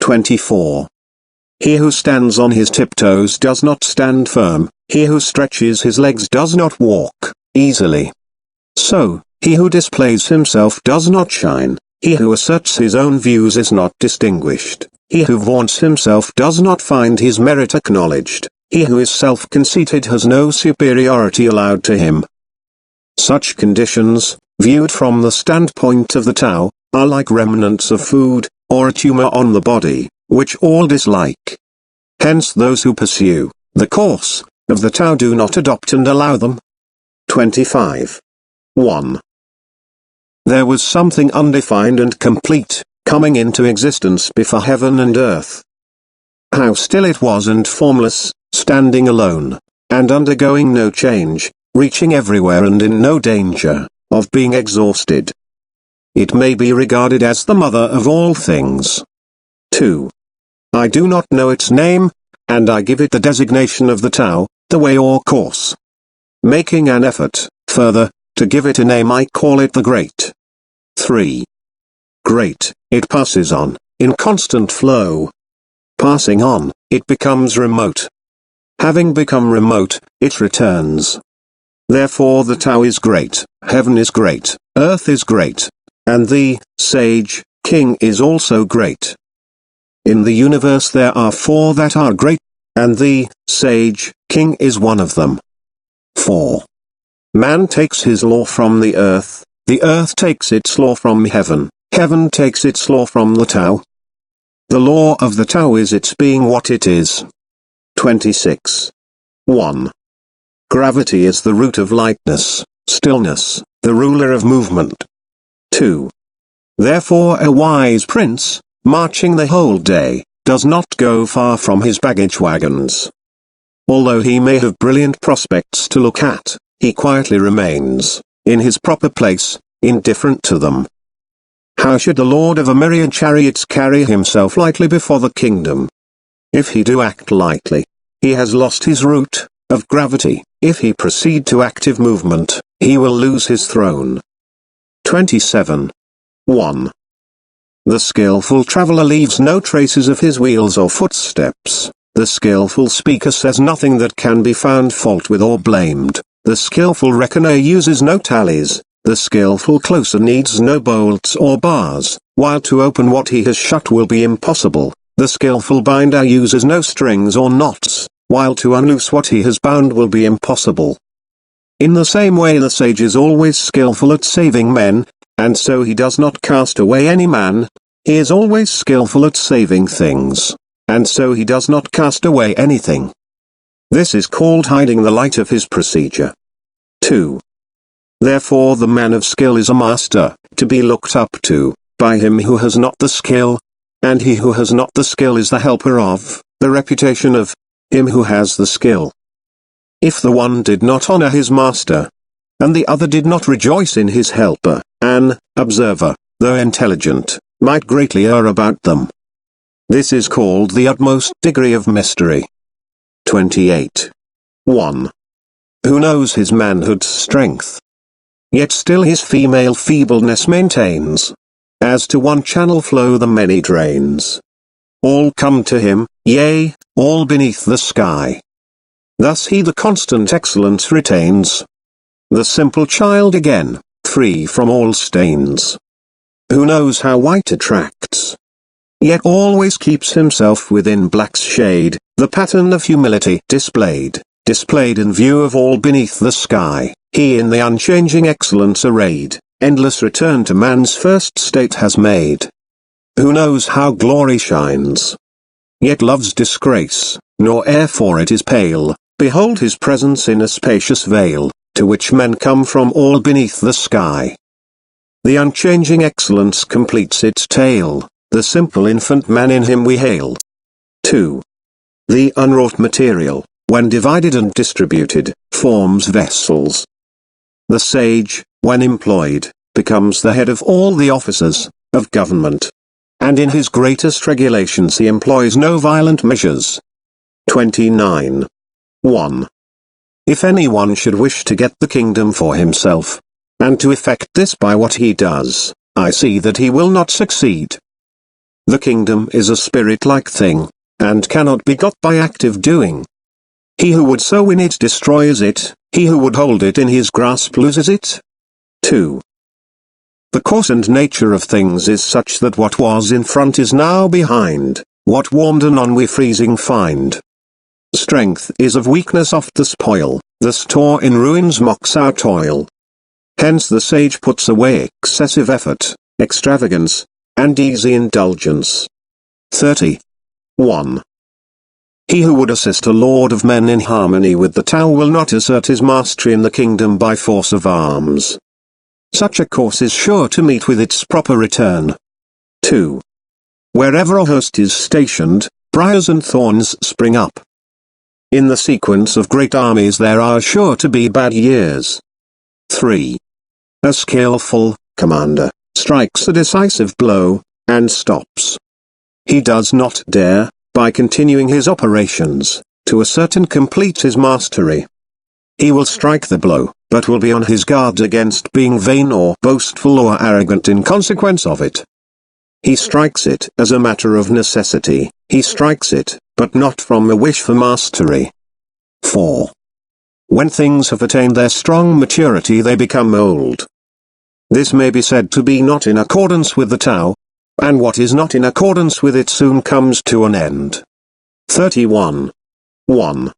24. He who stands on his tiptoes does not stand firm, he who stretches his legs does not walk easily. So, he who displays himself does not shine, he who asserts his own views is not distinguished, he who vaunts himself does not find his merit acknowledged, he who is self-conceited has no superiority allowed to him. Such conditions, viewed from the standpoint of the Tao, are like remnants of food, or a tumor on the body, which all dislike. Hence those who pursue the course of the Tao do not adopt and allow them. 25. 1. There was something undefined and complete, coming into existence before heaven and earth. How still it was and formless, standing alone, and undergoing no change, reaching everywhere and in no danger of being exhausted. It may be regarded as the mother of all things. 2. I do not know its name, and I give it the designation of the Tao, the way or course. Making an effort, further, to give it a name I call it the Great. 3. Great, it passes on, in constant flow. Passing on, it becomes remote. Having become remote, it returns. Therefore the Tao is great, heaven is great, earth is great, and the sage king is also great. In the universe there are four that are great, and the sage king is one of them. 4. Man takes his law from the earth takes its law from heaven takes its law from the Tao. The law of the Tao is its being what it is. 26. 1. Gravity is the root of lightness, stillness, the ruler of movement. 2. Therefore a wise prince, marching the whole day, does not go far from his baggage wagons. Although he may have brilliant prospects to look at, he quietly remains, in his proper place, indifferent to them. How should the lord of a myriad chariots carry himself lightly before the kingdom? If he do act lightly, he has lost his root of gravity. If he proceed to active movement, he will lose his throne. 27. 1. The skillful traveler leaves no traces of his wheels or footsteps. The skillful speaker says nothing that can be found fault with or blamed. The skillful reckoner uses no tallies. The skillful closer needs no bolts or bars, while to open what he has shut will be impossible. The skillful binder uses no strings or knots, while to unloose what he has bound will be impossible. In the same way the sage is always skillful at saving men, and so he does not cast away any man. He is always skillful at saving things, and so he does not cast away anything. This is called hiding the light of his procedure. 2. Therefore the man of skill is a master, to be looked up to, by him who has not the skill, and he who has not the skill is the helper of, the reputation of, him who has the skill. If the one did not honor his master, and the other did not rejoice in his helper, an observer, though intelligent, might greatly err about them. This is called the utmost degree of mystery. 28. 1. Who knows his manhood's strength? Yet still his female feebleness maintains. As to one channel flow the many drains. All come to him, yea, all beneath the sky. Thus he the constant excellence retains. The simple child again, free from all stains. Who knows how white attracts? Yet always keeps himself within black's shade, the pattern of humility displayed in view of all beneath the sky, he in the unchanging excellence arrayed, endless return to man's first state has made. Who knows how glory shines? Yet loves disgrace, nor e'er for it is pale, behold his presence in a spacious vale, to which men come from all beneath the sky. The unchanging excellence completes its tale, the simple infant man in him we hail. 2. The unwrought material, when divided and distributed, forms vessels. The sage, when employed, becomes the head of all the officers of government. And in his greatest regulations he employs no violent measures. 29. 1. If anyone should wish to get the kingdom for himself, and to effect this by what he does, I see that he will not succeed. The kingdom is a spirit-like thing, and cannot be got by active doing. He who would sow in it destroys it, he who would hold it in his grasp loses it. 2. The course and nature of things is such that what was in front is now behind, what warmed anon we freezing find. Strength is of weakness oft the spoil, the store in ruins mocks our toil. Hence the sage puts away excessive effort, extravagance, and easy indulgence. 30. 1. He who would assist a lord of men in harmony with the Tao will not assert his mastery in the kingdom by force of arms. Such a course is sure to meet with its proper return. 2. Wherever a host is stationed, briars and thorns spring up. In the sequence of great armies there are sure to be bad years. 3. A skillful commander strikes a decisive blow, and stops. He does not dare, by continuing his operations, to assert and complete his mastery. He will strike the blow, but will be on his guard against being vain or boastful or arrogant in consequence of it. He strikes it as a matter of necessity, he strikes it, but not from a wish for mastery. 4. When things have attained their strong maturity they become old. This may be said to be not in accordance with the Tao, and what is not in accordance with it soon comes to an end. 31. 1.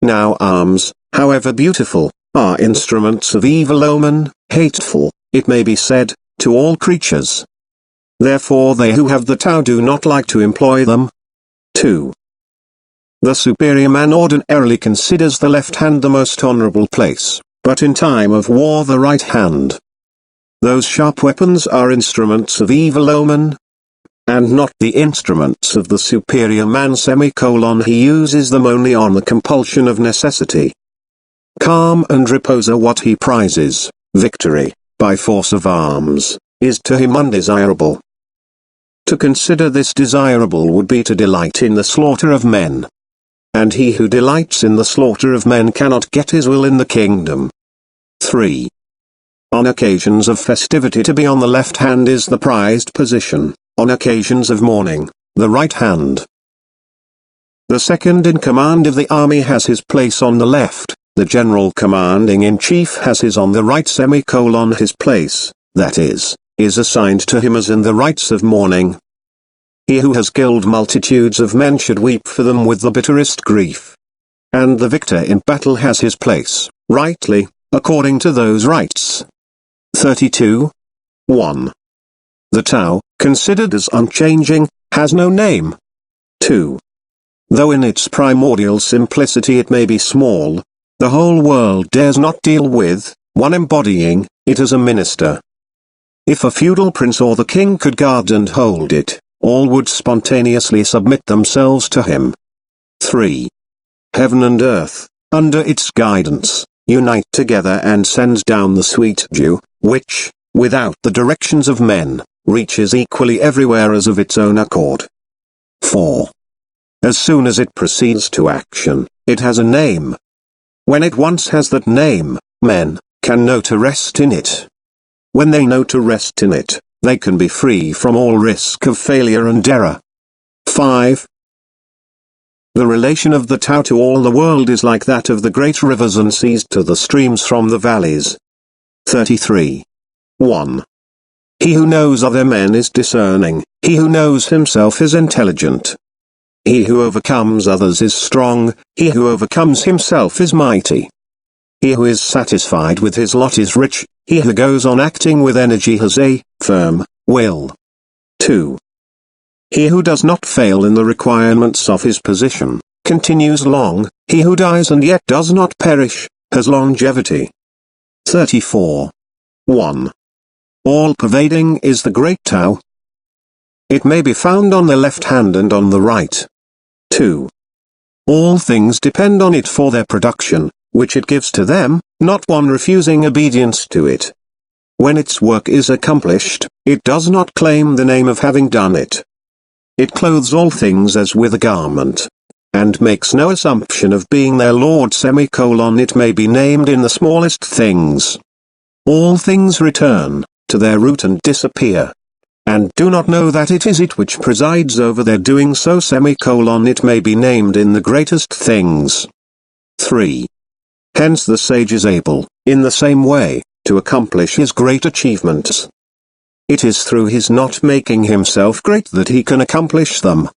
Now arms, however beautiful, are instruments of evil omen, hateful, it may be said, to all creatures. Therefore they who have the Tao do not like to employ them. 2. The superior man ordinarily considers the left hand the most honorable place, but in time of war the right hand. Those sharp weapons are instruments of evil omen, and not the instruments of the superior man. He uses them only on the compulsion of necessity. Calm and repose are what he prizes. Victory, by force of arms, is to him undesirable. To consider this desirable would be to delight in the slaughter of men. And he who delights in the slaughter of men cannot get his will in the kingdom. 3. On occasions of festivity to be on the left hand is the prized position, on occasions of mourning, the right hand. The second in command of the army has his place on the left, the general commanding in chief has his on the right. His place, that is assigned to him as in the rites of mourning. He who has killed multitudes of men should weep for them with the bitterest grief. And the victor in battle has his place, rightly, according to those rites. 32. 1. The Tao, considered as unchanging, has no name. 2. Though in its primordial simplicity it may be small, the whole world dares not deal with one embodying it as a minister. If a feudal prince or the king could guard and hold it, all would spontaneously submit themselves to him. 3. Heaven and earth, under its guidance, unite together and send down the sweet dew, which, without the directions of men, reaches equally everywhere as of its own accord. 4. As soon as it proceeds to action, it has a name. When it once has that name, men can know to rest in it. When they know to rest in it, they can be free from all risk of failure and error. 5. The relation of the Tao to all the world is like that of the great rivers and seas to the streams from the valleys. 33. 1. He who knows other men is discerning, he who knows himself is intelligent. He who overcomes others is strong, he who overcomes himself is mighty. He who is satisfied with his lot is rich, he who goes on acting with energy has a firm will. 2. He who does not fail in the requirements of his position, continues long, he who dies and yet does not perish, has longevity. 34. 1. All-pervading is the great Tao. It may be found on the left hand and on the right. 2. All things depend on it for their production, which it gives to them, not one refusing obedience to it. When its work is accomplished, it does not claim the name of having done it. It clothes all things as with a garment, and makes no assumption of being their Lord. It may be named in the smallest things. All things return to their root and disappear. and do not know that it is it which presides over their doing so. It may be named in the greatest things. 3. Hence the sage is able, in the same way, to accomplish his great achievements. It is through his not making himself great that he can accomplish them.